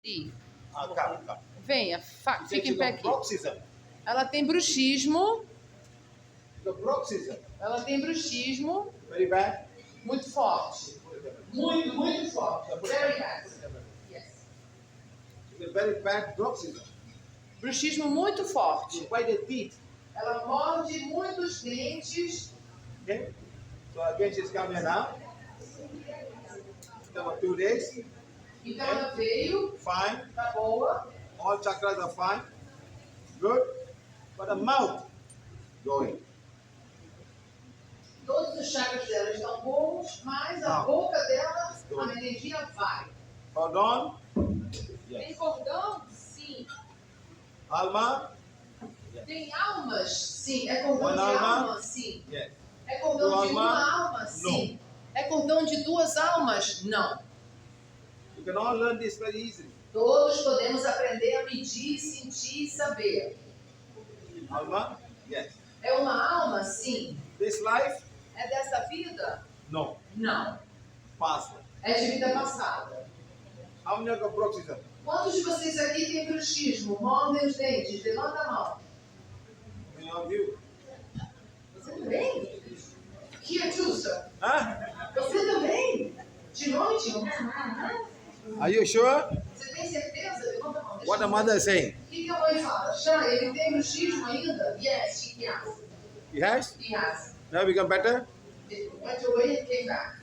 Sim. Come. Venha, fique em pé aqui. Bruxism. Ela tem bruxismo. The bruxism. Ela tem bruxismo Very bad. muito forte. Muito, muito forte. Very bad. Yes. It's a very bad bruxism. Bruxismo muito forte. It's quite a teeth. Ela morde muitos dentes. Okay? So again, she's come here now. After 2 days. Então ela veio, Fine. tá boa. All chakras are fine. Good. But the mouth going. Todos os chakras dela estão bons, mas a boca dela, a energia vai. Hold on. Tem cordão? Sim. Alma? Tem almas? Sim. É cordão One de alma? alma? Sim. Yes. É cordão Two de alma? uma alma? Sim. É cordão de duas almas? Não. You can all learn this very easily. Todos podemos aprender a medir, sentir e saber. Alma? Yes. É uma alma? Sim. This life? É dessa vida? No. Não. Past. É de vida passada. How many of you got bruxism? Quantos de vocês aqui têm bruxismo? Mordem os dentes. Levanta a mão. Many of you? Você também? Here too, sir. Huh? Você também? De noite? Are you sure? Você tem certeza? Levanta a mão. Deixa What the eu ver. mother is saying? O que a mãe fala? Xan, ele tem bruxismo ainda? Yes, he has. He has? He has. Now become better? It went away and came back.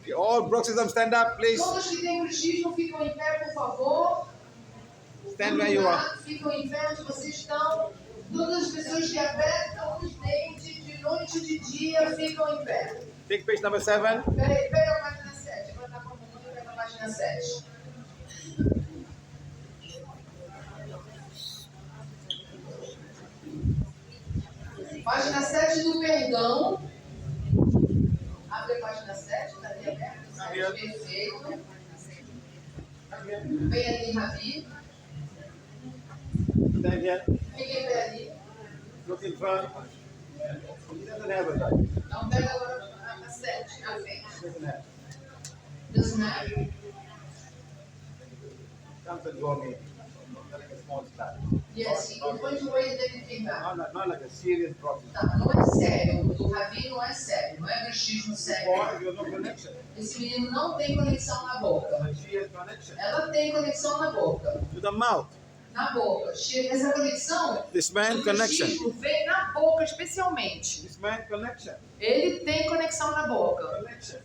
Okay, all bruxism, stand up, please. Todos que têm bruxismo ficam em pé, por favor. Stand where you are. Ficam em pé onde vocês estão. Todas as pessoas que apertam os dentes de noite e de dia ficam em pé. Take page number 7. Pega a página 7. Agora tá com a mão e pega a página 7. Página 7 do perdão. Abre a página 7, está ali aberta. Perfeito. Vem ali, Rabi. Stand here. Fica em pé ali. Look in front. He doesn't have a right. Então pega agora a 7, na frente. Doesn't have. Doesn't have. Comes and go me. Like a small slap. Yes, he went away and then came back. Not like a serious bruxism. Tá, não é sério. O Rabi não é sério. Não é bruxismo sério. Or you have no connection. Esse menino não tem conexão na boca. But she has connection. Ela tem conexão na boca. To the mouth. Na boca. Essa conexão This man do connection. bruxismo vem na boca especialmente. This man connection. Ele tem conexão na boca. Connection.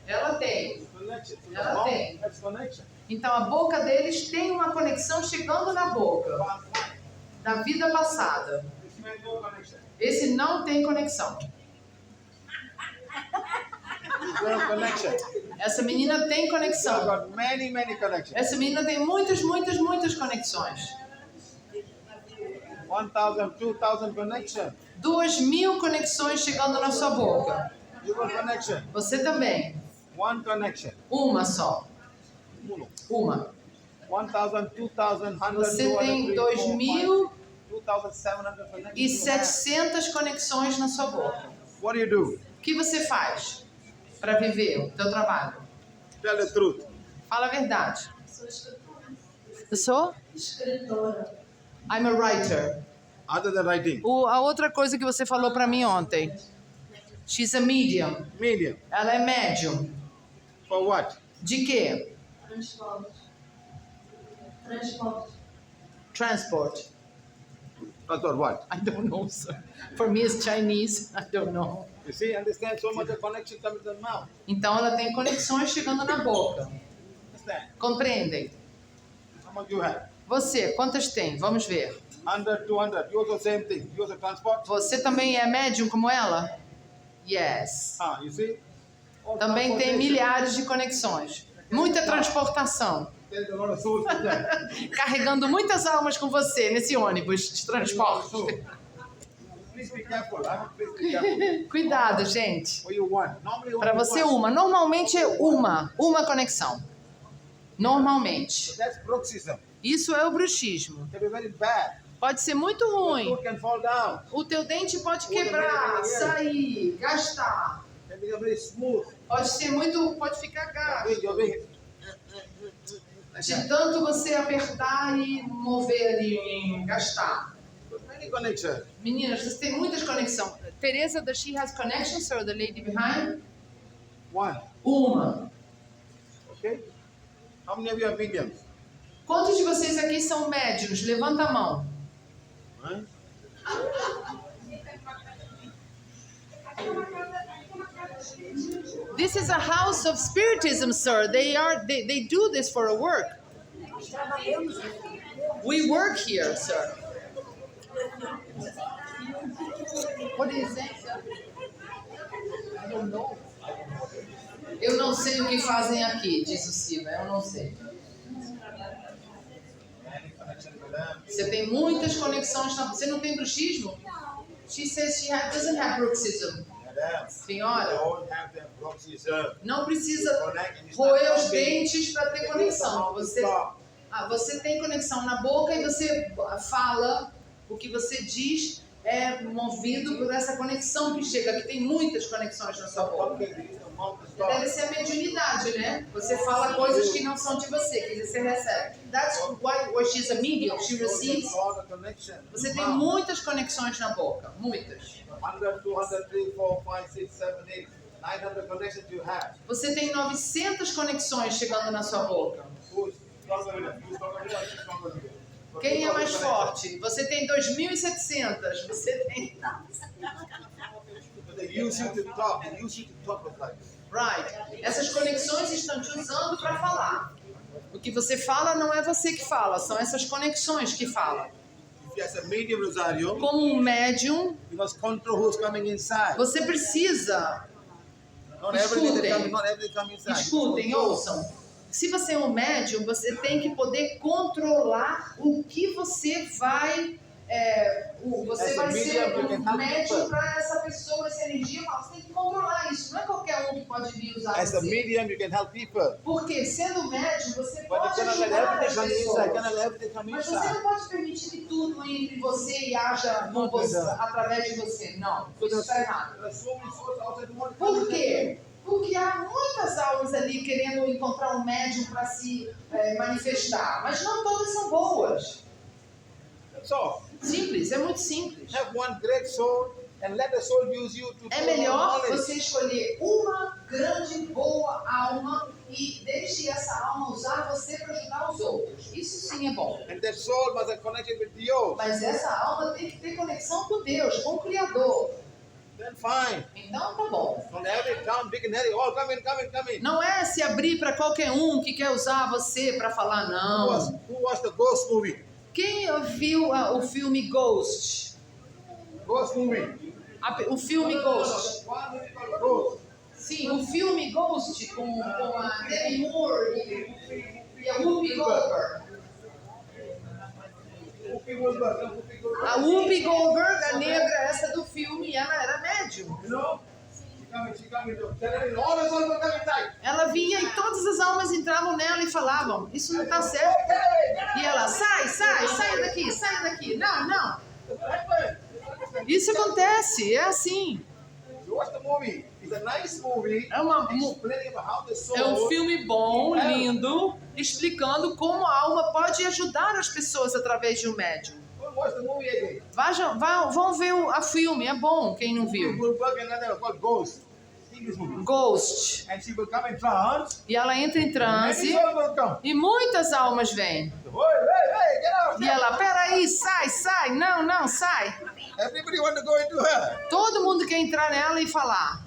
Ela tem. Connection. To the Ela mouth tem. has connection. Então a boca deles tem uma conexão chegando na boca. Past life. Da vida passada. This man no connection. Esse não tem conexão. This girl connection. Essa menina tem I've conexão. got many connections. Essa menina tem muitas conexões. 1,000, 2,000 connection. 2.000 conexões chegando na sua boca. You got connection. Você também. One connection. Uma só. Uno. Uma. 1,000, 2,000, 100, Você 200, tem 300, 2,700 connections. 2.700 conexões na sua boca. What do you do? O que você faz para viver o teu trabalho? Tell the truth. Fala a verdade. Sou escritora. Eu sou? Escritora. I'm a writer. Other than writing. A outra coisa que você falou para mim ontem. She's a medium. Medium. Ela é médium. For what? De quê? Transporte. Transporte. Transport. For what? I don't know, sir. For me it's Chinese. I don't know. You see, understand so much of connection comes to the mouth. Então ela tem conexões chegando na boca. Understand? Compreendem? How much you have? Você, quantas tem? Vamos ver. 100, 200. You also same thing. You also transport. Você também é médium como ela? Yes. You see? All Também tem transportation. milhares de conexões. Muita transportação. There's a lot of souls in there. Carregando muitas almas com você nesse ônibus de transporte. Please be careful. Please be careful. Cuidado, gente. What you want? Normally Para only você, one. uma. Normalmente é uma conexão. Normalmente. That's bruxism. Isso é o bruxismo. It can be very bad. pode ser muito Your ruim. tooth can fall down. O teu dente pode quebrar, sair, gastar. Can become very smooth. Pode ficar gasto. De tanto você apertar e mover ali, gastar. Many connections. Meninas, você tem muitas conexões. Teresa, does she has connections, or the lady behind? One. Uma. Okay? How many of you are mediums? Quantos de vocês aqui são médiuns? Levanta a mão. Huh? This is a house of spiritism, sir. They do this for a work. We work here, sir. What do you think, sir? I don't know. Eu não sei o que fazem aqui, diz o Silva. Eu não sei. Many connections with them. Você tem muitas conexões. Você não tem bruxismo? She says she doesn't have bruxism. Madam, Senhora, don't have them bruxism. não precisa Connect and it's roer not os something. dentes para ter conexão. Você tem conexão na boca e você fala, o que você diz é movido por essa conexão que chega, que tem muitas conexões na sua boca. Deve ser a mediunidade, né? Você fala coisas que não são de você, que você recebe. That's why she's a medium, she receives. Você tem muitas conexões na boca, muitas. 100, 200, 3, 4, 5, 6, 7, 8, 900 connections you have. Você tem 900 conexões chegando na sua boca. Who's stronger with them? Who's stronger with them? Who's stronger with them? Quem é mais forte? Você tem 2.700. Você tem... They use you to talk. They use you to talk with life. Right. Essas conexões estão te usando para falar. O que você fala não é você que fala, são essas conexões que falam. If you as a medium, Rosario, Como um médium, you must control who's coming inside. você precisa... Not everything that Escutem. comes, not everything comes inside. Escutem, ouçam. Se você é um médium, você tem que poder controlar o que você vai... você vai ser um médium para essa pessoa, essa energia. Você tem que controlar isso. Não é qualquer um que pode vir usar As a você. medium, you can help people. Porque, sendo médium, você But you pode cannot let ajudar as everything come inside. pessoas. Cannot let everything come Mas você inside. não pode permitir que tudo entre você e haja com você, através de você. Não, isso está errado. There are so many souls outside the world. Por quê? Porque há muitas almas ali querendo encontrar um médium para se manifestar, mas não todas são boas. That's all. Simples, é muito simples. Have one great soul and let the soul use you to É do melhor knowledge. você escolher uma grande, boa alma e deixe essa alma usar você para ajudar os outros. Isso sim é bom. And that soul must have connection with Dios. Mas essa alma tem que ter conexão com Deus, com o Criador. Then fine. Então tá bom. Don't have it down big and hairy. All come in, come in, come in. Não é se abrir para qualquer um que quer usar você para falar não. Who watched the Ghost movie? Quem viu o filme Ghost? Ghost movie. O filme Ghost. One movie called Ghost. Sim, o filme Ghost com a Demi Moore e a Whoopi Goldberg. Whoopi Goldberg, no, Whoopi Goldberg. A Whoopi Goldberg, a negra, essa do filme, ela era médium. You know? She come in, all the souls will come inside. Ela vinha e todas as almas entravam nela e falavam, isso não está certo. E ela, saia daqui. Não, não. Isso acontece, é assim. You watch the movie. It's a nice movie. É Explaining about how the soul. É um filme bom, lindo, explicando como a alma pode ajudar as pessoas através de um médium. Go watch the movie again. Vão ver a filme, é bom quem não Whoopi viu. Goldberg and another called Ghost. See this movie. Ghost. And she will come in trance. E ela entra em Many transe souls will come. e muitas almas vêm. Hey, get out. E ela, peraí, sai, não, sai. Everybody want to go into her. Todo mundo quer entrar nela e falar.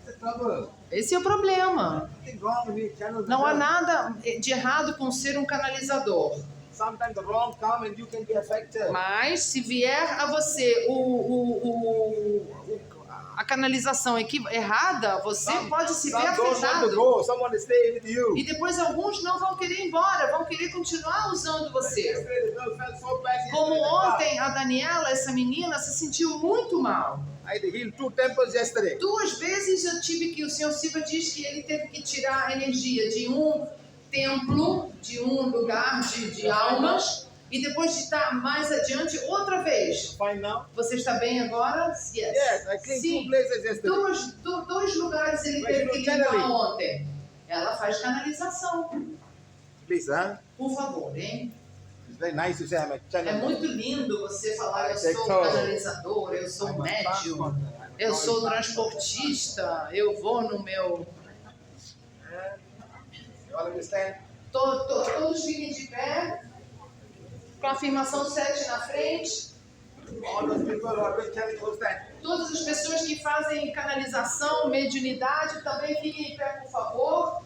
That's the trouble. Esse é o problema. Nothing wrong with being channeled. Não há nada de errado com ser um canalizador. Sometimes the wrong come and you can be affected. Mas se vier a você a canalização errada, você pode se ver Some don't want to afetado. go. Some want to stay with you. E depois alguns não vão querer ir embora, vão querer continuar usando você. Yesterday, the girl felt so bad. She Como had to get ontem a Daniela, essa menina, se sentiu muito mal. I had to heal 2 temples yesterday. 2 vezes eu tive que, o Sr. Silva diz que ele teve que tirar a energia de um templo, de um lugar de almas, E depois de estar mais adiante, outra vez. Fine now? Você está bem agora? Yes. Yes, I cleaned Sim. 2 places yesterday. Dois lugares ele Mas teve no que limpar channeling. ontem. Ela faz canalização. Please, huh? Por favor, hein? It's very nice to say I'm a É channel. muito lindo você falar, eu Take sou toll. canalizador, eu sou I'm a médium, transporter. eu sou transportista, eu vou no meu... You all understand? Todos fiquem de pé, com a afirmação 7 na frente. All those people who are doing channeling, understand? Todas as pessoas que fazem canalização, mediunidade, também fiquem em pé, por favor.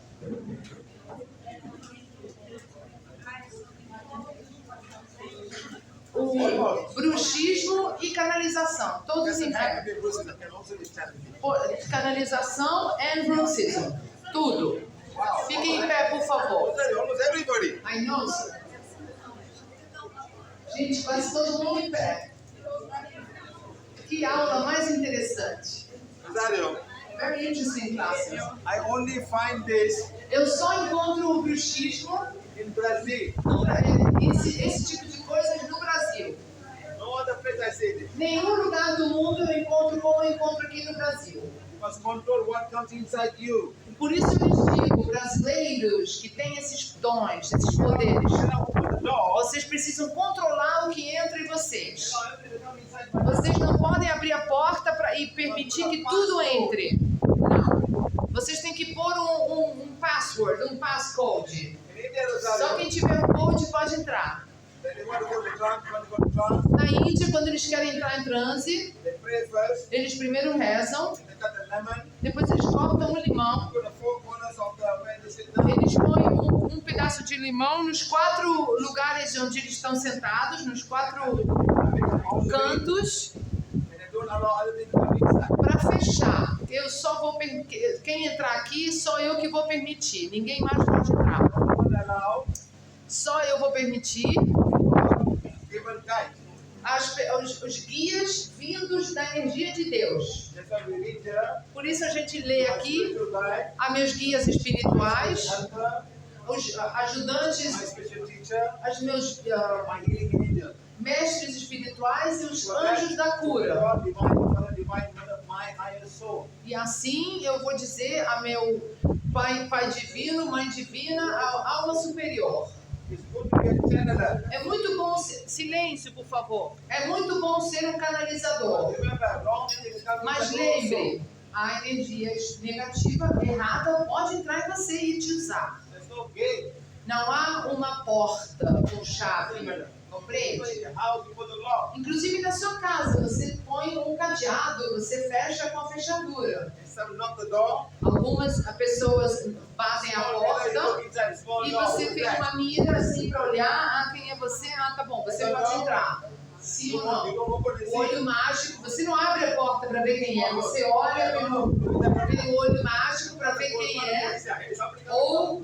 O bruxismo e canalização, todos em Doesn't have to pé. be Muslim, it can also be channeling. Canalização e bruxism, tudo. Wow. Fiquem em pé, por favor. Almost everybody. I know, sir. Gente, quase todo mundo em pé. Que aula mais interessante. Rosario, Very interesting classes. I only find this Eu só encontro o bruxismo, in Brazil. esse tipo de coisas no Brasil. No other place I see this. Nenhum lugar do mundo eu encontro como eu encontro aqui no Brasil. You must control what comes inside you. Por isso eu lhes digo, brasileiros que têm esses dons, esses poderes, You cannot open the door. vocês precisam controlar o que entra em vocês. You know, everything comes inside my Vocês não podem abrir a porta e permitir que tudo entre. Não. Vocês têm que pôr um password, um passcode. In India, Só Rosario, quem tiver o code pode entrar. when you want to go to trance, when you go to trance, Na Índia, quando eles querem entrar em transe, they pray first, eles primeiro rezam, they cut the lemon, depois eles cortam o limão, put the 4 corners of the where they sit down, eles põem um pedaço de limão nos 4 lugares onde eles estão sentados, nos 4 and become hungry, cantos, and they don't allow other things to come inside. para fechar. Eu só vou quem entrar aqui, só eu que vou permitir. Ninguém mais pode entrar. No one allow, Só eu vou permitir given guide. os guias vindos da energia de Deus. That's why we read here, Por isso a gente lê aqui spiritual guide, a meus guias espirituais, helper, os my ajudantes, special teacher, os meus my healing angel. mestres espirituais e os anjos da cura. God, divine, Father, divine, mother, my higher soul. E assim eu vou dizer a meu Pai divino, Mãe divina, a alma superior. It's good to be a channeler. É muito bom, silêncio, por favor. É muito bom ser um canalizador. Remember, wrong energy comes Mas inside lembre, a energia negativa, errada, pode entrar em você e te usar. also. There's no gate. Não há uma porta com chave, compreende? The house before the lock. Inclusive na sua casa, você põe um cadeado, você fecha com a fechadura. And some knock the door. Algumas pessoas batem a Small mirror, you porta look inside, small e door. você Who's tem that? uma mira assim para olhar, ah, quem é você? Ah, tá bom, você pode entrar. Sim You ou don't não? open the O olho seal. mágico, você não abre a porta para ver quem é, você olha pelo olho mágico para ver quem é. Ou,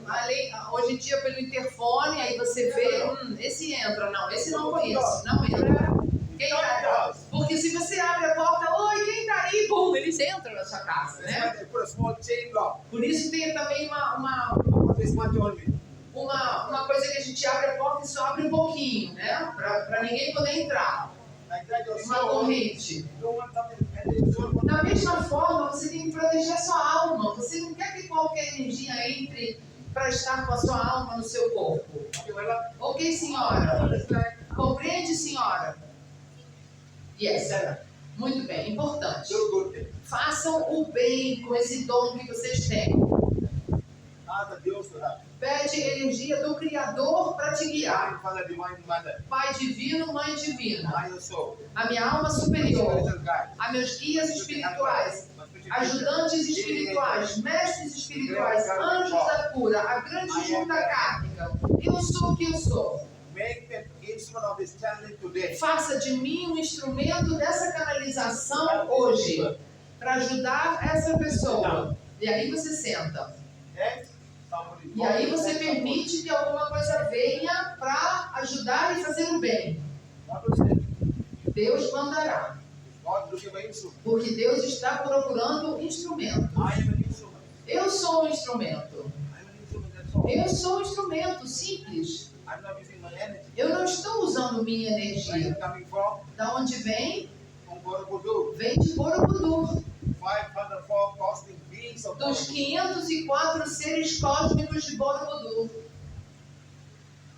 hoje em dia, pelo interfone, aí você vê, esse entra, não, esse não conheço, não entra. Quem tá? Porque se você abre a porta, oi, quem tá aí? Bum, eles entram na sua casa, That's né? why they put a small chain lock. Por isso tem também This much only. uma coisa que a gente abre a porta e só abre um pouquinho, né? Para ninguém poder entrar. Like that, your Uma soul. corrente. You don't want something to enter your soul. Da mesma forma, você tem que proteger a sua alma. Você não quer que qualquer energia entre para estar com a sua alma no seu corpo. Okay, well, Ok, senhora? understand? Compreende, senhora? Yes. Muito bem, importante. Do good thing. Façam o bem com esse dom que vocês têm. Ask the Deus to help. Pede energia do Criador para te guiar. Divine Father, divine mother, Pai divino, Mãe divina. higher soul. A minha alma superior. Spiritual guide. A meus guias espirituais. My spiritual Ajudantes teacher. espirituais, mestres espirituais, anjos da cura, a grande junta kármica. Eu sou o que eu sou. Make an instrument of this channeling today. Faça de mim um instrumento dessa canalização hoje, para ajudar essa pessoa. E aí você senta. Okay? Somebody E aí você permite que alguma coisa venha para ajudar e fazer o bem. What was it? Deus mandará. God looking for instrument. Porque Deus está procurando instrumento. I am an instrument. Eu sou um instrumento. I'm an instrument, that's all. Eu sou um instrumento simples. I'm not using my energy. Eu não estou usando usando minha Where is energia. it coming from? Da onde vem? From Borobudur. Vem de Borobudur. 504 cosmic beings of Dos Borobudur. 504 seres cósmicos de Borobudur.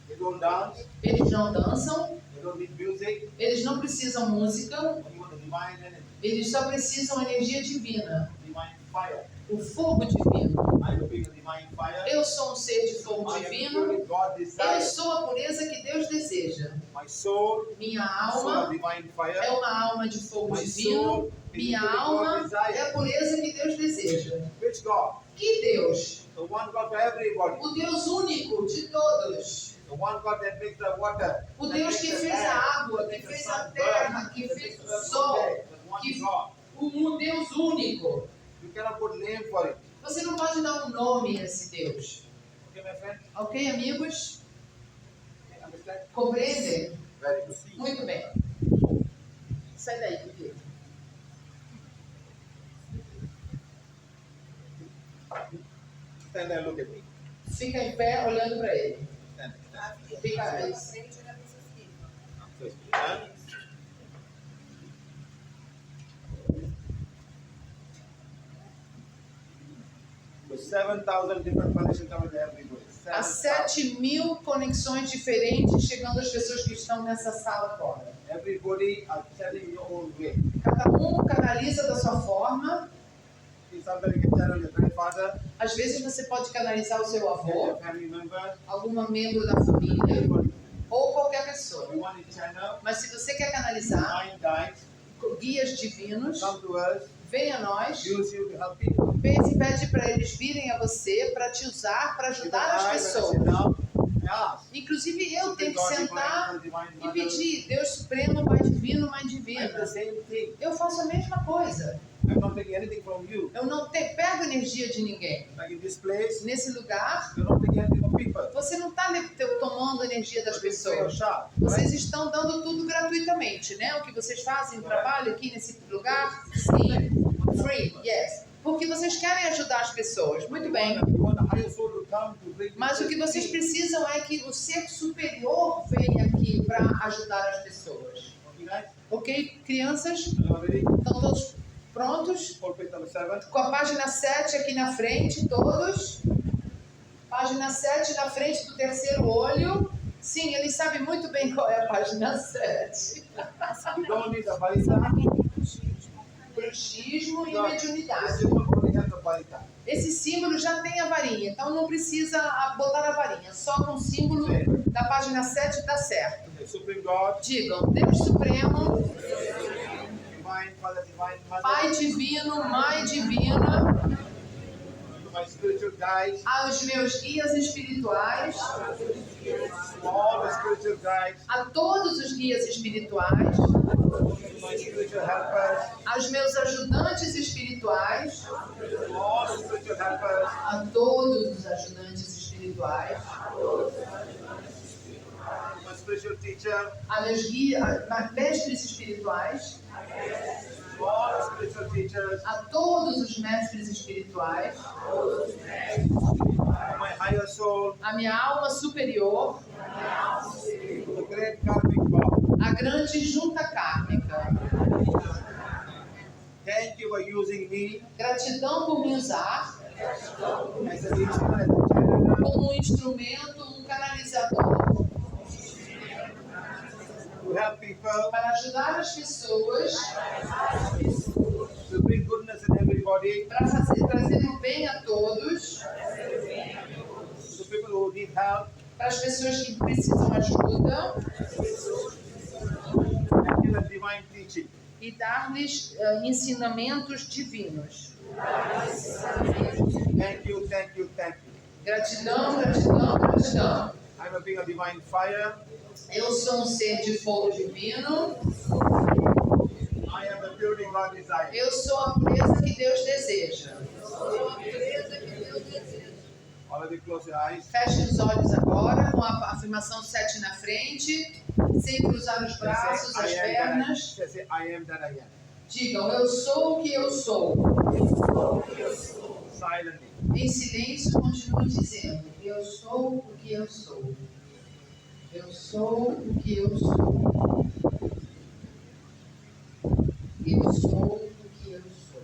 They don't dance. Eles não dançam, They don't need music. eles não precisam música, Only want the divine energy, eles só precisam energia divina, divine fire. o fogo divino. I will be the divine fire. Eu sou um ser de fogo I am the divino, purity God eu desires. sou a pureza que Deus deseja. My soul, Minha soul of alma divine fire. é uma alma de fogo My divino, soul is the minha purity God alma é desires. a pureza que Deus deseja. Which God? Que Deus? The one God for everybody. O Deus único de todos. The one God that makes the water. O that Deus makes que the fez land, a água, that que makes the fez sun a terra, burn, que that fez makes o the sol. day. The one que- God. O Deus único. You cannot put name for it. Você não pode dar um nome a esse Deus. Okay, my friend? Ok, amigos? Understand? Compreendem? Very good. Muito bem. Sai daí, querido. Stand there, look at me. Fica em pé olhando para ele. Stand there. Fica aí. Huh? So 7,000 different connections coming to everybody. Há 7,000. 7.000 conexões diferentes chegando às pessoas que estão nessa sala fora. Everybody are telling your own way. Cada um canaliza da sua forma. Somebody can channel your grandfather, Às vezes você pode canalizar o seu your avô, family member, algum membro da família anybody. ou qualquer pessoa. You want to channel, Mas se você quer canalizar divine guides, guias divinos, come to us, venha a nós. use you to help people. Pede para eles virem a você para te usar, para ajudar as pessoas. Inclusive eu tenho que sentar e pedir, Deus Supremo, Pai Divino, Mãe I'm Divina. the same thing. Eu faço a mesma coisa. I'm not taking anything from you. Eu não pego energia de ninguém. Like in this place, Nesse lugar, you're not taking anything from people. você não está tomando energia das You're free of pessoas. charge, Vocês right? estão dando tudo gratuitamente, né? O que vocês fazem, o trabalho aqui nesse lugar, sim. Free, yes. Porque vocês querem ajudar as pessoas. Muito bem. You want the higher soul to come to bring Mas o que vocês precisam é que o ser superior venha aqui para ajudar as pessoas. Okay, guys? Ok, crianças? Are you ready? Estão todos prontos? Pulpit number 7. Com a página 7 aqui na frente, todos. Página 7 na frente do terceiro olho. Sim, eles sabem muito bem qual é a página 7. You don't need a varita. Bruxismo e This mediunidade. symbol only has a varita. Esse símbolo já tem a varinha, então não precisa botar a varinha. Só com o símbolo da página 7 dá certo. The Supreme God, Digam, Deus Supremo, Divine Father, Divine Mother, Pai Divino, Mãe Divina, to my spiritual guides, aos meus guias espirituais, to all the spiritual guides, a todos os guias espirituais, to my spiritual helpers, aos meus ajudantes espirituais, to all the spiritual helpers, a todos os ajudantes espirituais, to my spiritual teacher, a meus guias, mestres espirituais, to all the spiritual teachers, a todos os mestres espirituais, to my higher soul, a minha alma superior, to the great karmic God. a grande junta kármica. Thank you for using me Gratidão por me usar as an instrument, as a channel, como um instrumento, um canalizador, to help people, para ajudar as pessoas, to bring goodness in everybody, para trazer o bem a todos, to people who need help, para as pessoas que precisam ajuda and give them divine teaching. e dar-lhes ensinamentos divinos. Thank you, thank you, thank you. Gratidão, gratidão, gratidão. I'm a being of divine fire. Eu sou um ser de fogo divino. I am the purity God desires. Eu sou a pureza que Deus deseja. All of you close your eyes. Feche os olhos agora, com a afirmação 7 na frente, sem cruzar os braços, as pernas. Say, I am that I am. Digam, eu sou o que eu sou. Silently. Em silêncio, continue dizendo, eu sou o que eu sou. Eu sou o que eu sou. Eu sou o que eu sou.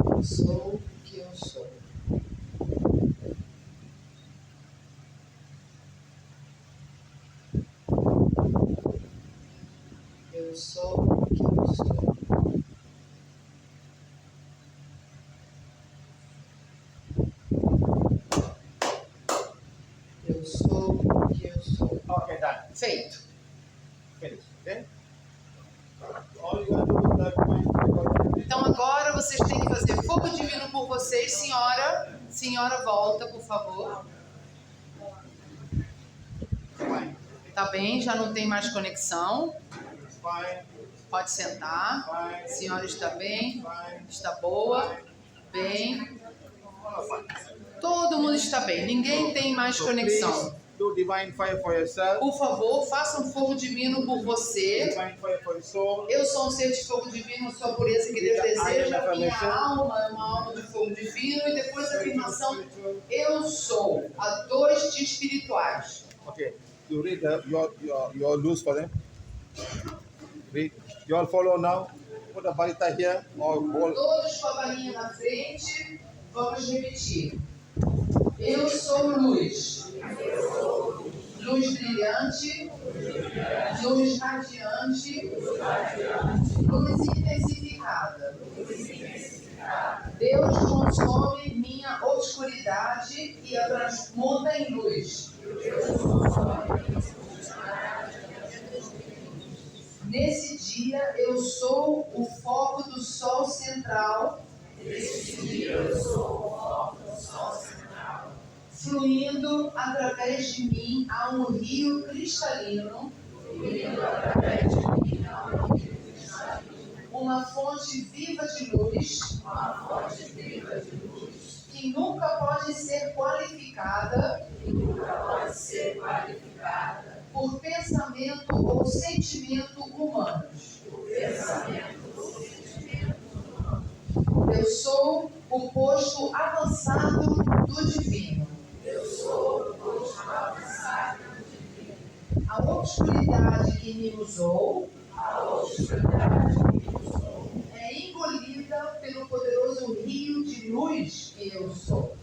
Eu sou o que eu sou. Eu sou o que eu sou. Eu sou o que eu sou. Okay, done. Feito. Finish. Okay? All you gotta do is that Então agora vocês têm que fazer fogo divino por vocês, senhora. Senhora, volta, por favor. fine. Tá bem, já não tem mais conexão. It's fine. Pode sentar. Fine. Senhora está bem, Fine. está boa, bem. All fine. Todo mundo está bem, ninguém tem mais So conexão. please do divine fire for yourself. Por favor, faça um fogo divino por você. Divine fire for your soul. Eu sou um ser de fogo divino, sou a pureza que Deus deseja. Minha alma é uma alma de fogo divino. E depois a afirmação, eu sou. A 2 de espirituais. Okay. You read your rules for them. Read. You all follow now. Put a varita here or hold. Todos com a varinha na frente, vamos repetir. Eu sou luz. Luz brilhante. Luz radiante. Luz intensificada. Deus consome minha obscuridade e a transmuta em luz. Nesse dia eu sou o foco do sol central. Fluindo através de mim há um rio cristalino. Uma fonte viva de luz. Que nunca pode ser qualificada. Por pensamento ou sentimento humanos. Eu sou o posto avançado do divino. A obscuridade que me usou é engolida pelo poderoso rio de luz que eu sou.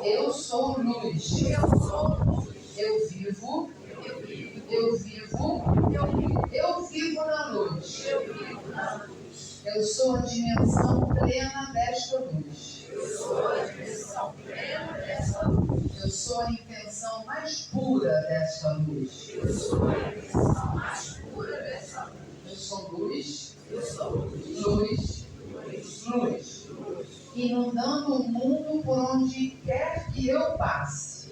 Eu sou luz. Eu vivo na luz. Eu sou a dimensão plena desta luz. Eu sou a intenção mais pura desta luz. Eu sou luz, luz, inundando o mundo por onde quer que eu passe.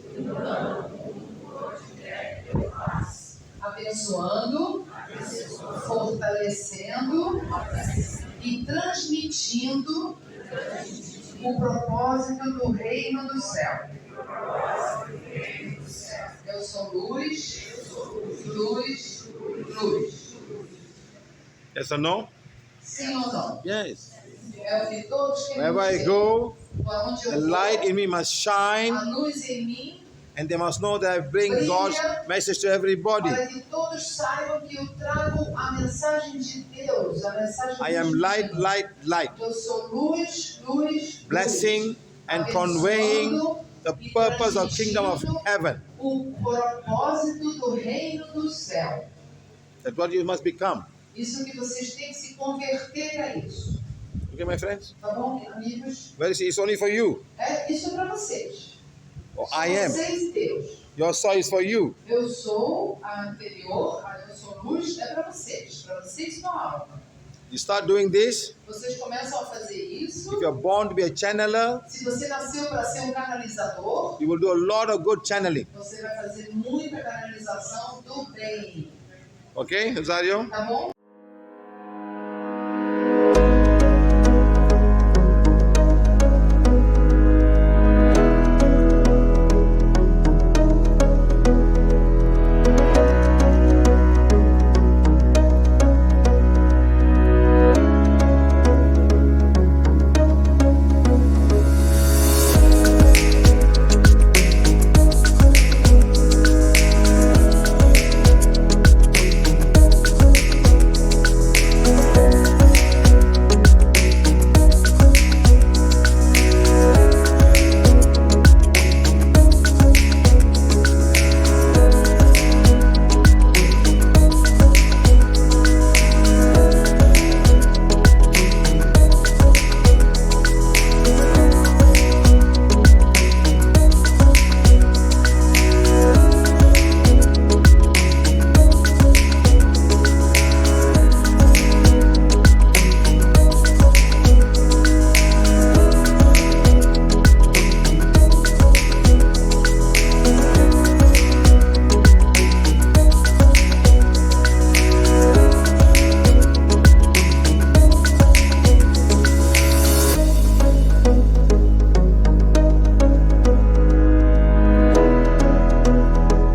Abençoando, fortalecendo e transmitindo o propósito do reino do céu. Eu sou luz, luz, luz. Yes or no? Sim ou não? Yes. É o que todos queremos Wherever I ser. go, Por onde the eu vou, light in me must shine, a luz em mim, and they must know that I bring God's message to everybody. para que todos saibam que eu trago a mensagem de Deus, a mensagem I am light, divino. light, light. Eu sou luz, luz, Blessing luz. and conveying Abençoando the e purpose of kingdom of transmitindo heaven. o propósito do reino do céu. That's what you must become. Isso que vocês têm que se converter a isso. Okay, my friends? Tá bom, amigos? Where is it? It's only for you. Isso é para vocês. Oh, Só I am. vocês e Deus. Your soul is for you. Eu sou a anterior, eu sou luz, é para vocês e sua alma. You start doing this. Vocês começam a fazer isso. If you're born to be a channeler, Se você nasceu para ser um canalizador, you will do a lot of good channeling. você vai fazer muita canalização do bem. Okay, Rosario? Tá bom?